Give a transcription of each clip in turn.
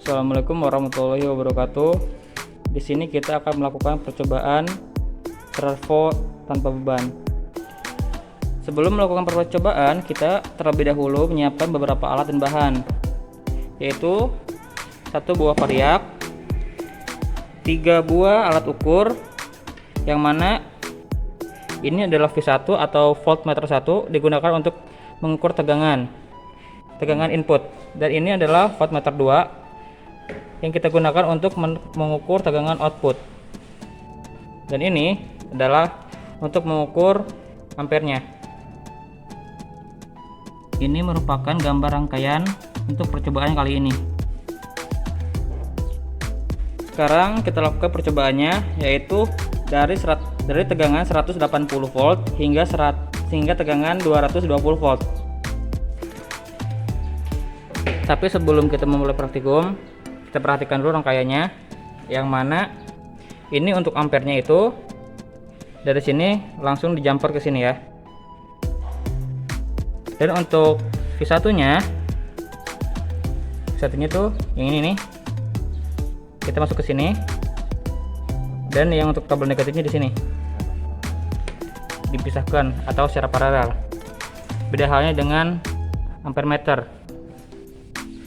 Assalamualaikum warahmatullahi wabarakatuh. Di sini kita akan melakukan percobaan servo tanpa beban. Sebelum melakukan percobaan, kita terlebih dahulu menyiapkan beberapa alat dan bahan, yaitu 1 buah variak, 3 buah alat ukur, yang mana ini adalah V1 atau voltmeter 1, digunakan untuk mengukur tegangan input, dan ini adalah voltmeter 2 yang kita gunakan untuk mengukur tegangan output, dan ini adalah untuk mengukur ampernya. Ini merupakan gambar rangkaian untuk percobaan kali ini. Sekarang kita lakukan percobaannya, yaitu dari tegangan 180 volt hingga tegangan 220 volt. Tapi sebelum kita memulai praktikum, kita perhatikan dulu rangkaiannya, yang mana ini untuk ampernya itu dari sini langsung dijumper ke sini ya. Dan untuk V1 nya tuh yang ini nih, kita masuk ke sini, dan yang untuk kabel negatifnya di sini dipisahkan atau secara paralel. Beda halnya dengan ampermeter,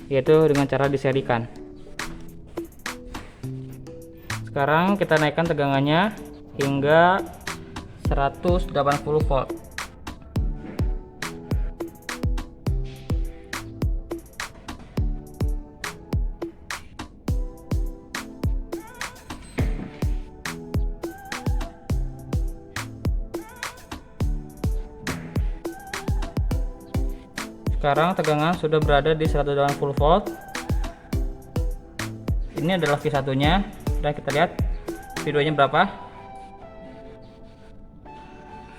yaitu dengan cara diserikan. Sekarang kita naikkan tegangannya hingga 180 volt. Sekarang tegangan sudah berada di 180 volt. Ini adalah V1 nya, dan kita lihat V2 nya berapa.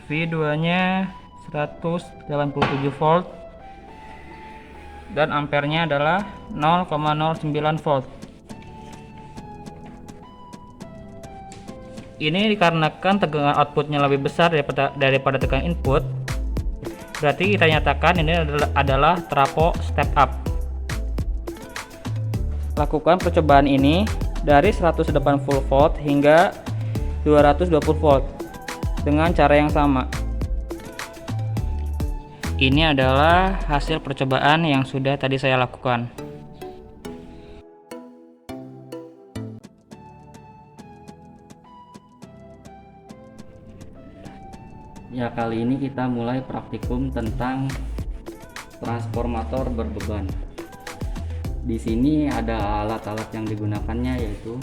V2 nya 187 volt, dan ampernya adalah 0,09 volt. Ini dikarenakan tegangan outputnya lebih besar daripada tegangan input, berarti kita nyatakan ini adalah trafo step up. Lakukan percobaan ini dari 180 volt hingga 220 volt dengan cara yang sama. Ini adalah hasil percobaan yang sudah tadi saya lakukan. Ya, kali ini kita mulai praktikum tentang transformator berbeban. Di sini ada alat-alat yang digunakannya, yaitu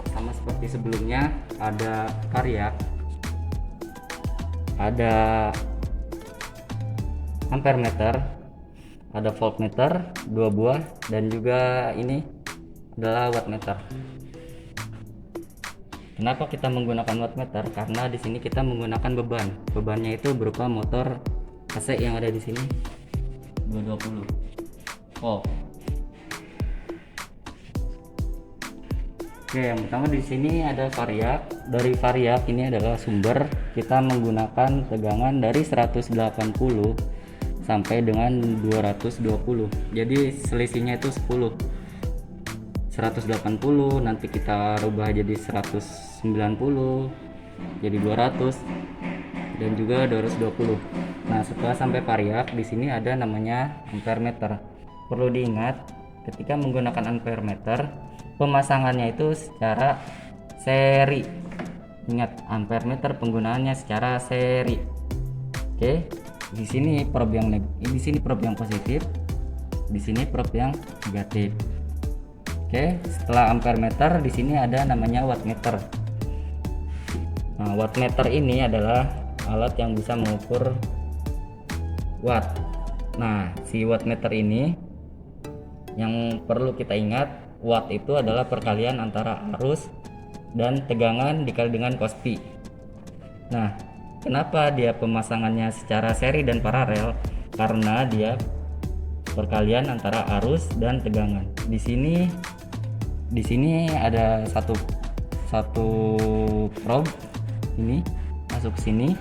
sama seperti sebelumnya, ada variak, ada ampermeter, ada voltmeter 2 buah, dan juga ini adalah wattmeter. Kenapa kita menggunakan wattmeter? Karena di sini kita menggunakan beban. Bebannya itu berupa motor AC yang ada di sini 220 volt. Oke, yang pertama di sini ada variak. Dari variak ini adalah sumber. Kita menggunakan tegangan dari 180 sampai dengan 220. Jadi selisihnya itu 10. 180 nanti kita rubah jadi 190, jadi 200, dan juga 220. Nah, setelah sampai variak, di sini ada namanya ampermeter. Perlu diingat, ketika menggunakan ampermeter, pemasangannya itu secara seri. Ingat, ampermeter penggunaannya secara seri. Oke, di sini probe yang positif, di sini probe yang negatif. Oke, setelah ampermeter di sini ada namanya wattmeter. Nah, wattmeter ini adalah alat yang bisa mengukur watt. Nah, si wattmeter ini yang perlu kita ingat, watt itu adalah perkalian antara arus dan tegangan dikali dengan cos pi. Nah, kenapa dia pemasangannya secara seri dan paralel? Karena dia perkalian antara arus dan tegangan. Di sini ada satu probe ini masuk sini,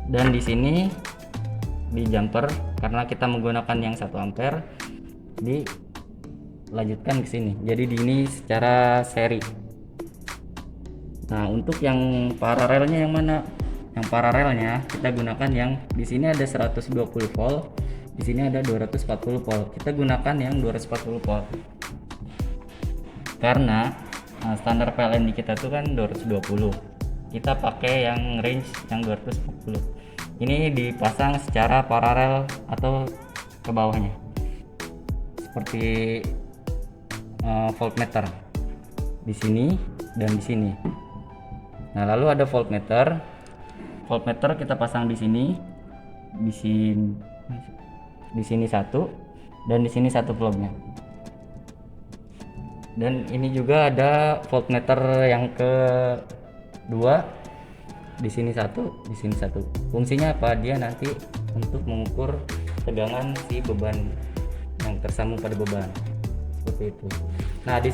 dan di sini di jumper karena kita menggunakan yang 1 ampere di lanjutkan ke sini. Jadi ini secara seri. Nah, untuk yang paralelnya yang mana? Yang paralelnya kita gunakan yang di sini ada 120 volt, di sini ada 240 volt. Kita gunakan yang 240 volt. Karena standar PLN di kita tuh kan 220. Kita pakai yang range yang 240. Ini dipasang secara paralel atau ke bawahnya. Seperti voltmeter di sini dan di sini. Nah, lalu ada voltmeter. Voltmeter kita pasang di sini, di sini satu, dan di sini satu plugnya. Dan ini juga ada voltmeter yang kedua, di sini satu, di sini satu. Fungsinya apa? Dia nanti untuk mengukur tegangan si beban yang tersambung pada beban. Seperti itu. Nah, di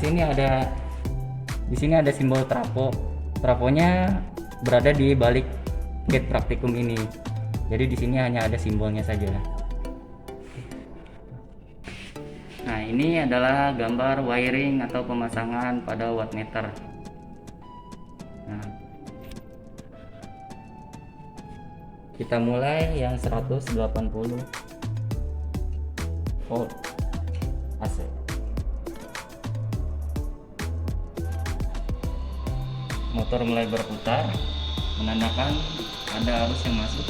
sini ada simbol trafo. Trafonya berada di balik gate praktikum ini. Jadi di sini hanya ada simbolnya saja. Nah, ini adalah gambar wiring atau pemasangan pada wattmeter. Nah, kita mulai yang 180 volt AC. Motor mulai berputar, menandakan ada arus yang masuk.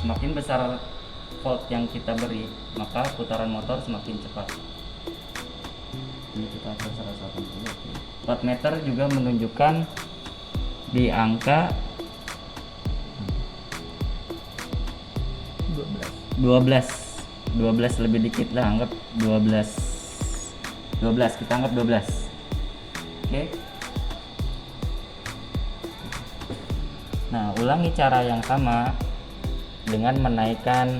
Semakin besar volt yang kita beri, maka putaran motor semakin cepat. Ini kita akan 180. Wattmeter juga menunjukkan di angka 12 lebih dikit lah, anggap 12, kita anggap 12. Oke. Nah, ulangi cara yang sama dengan menaikkan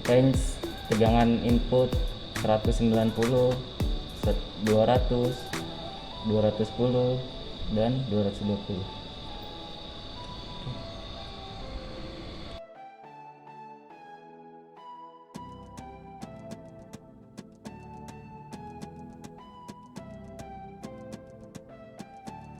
range tegangan input 190, 200, 210 dan 220.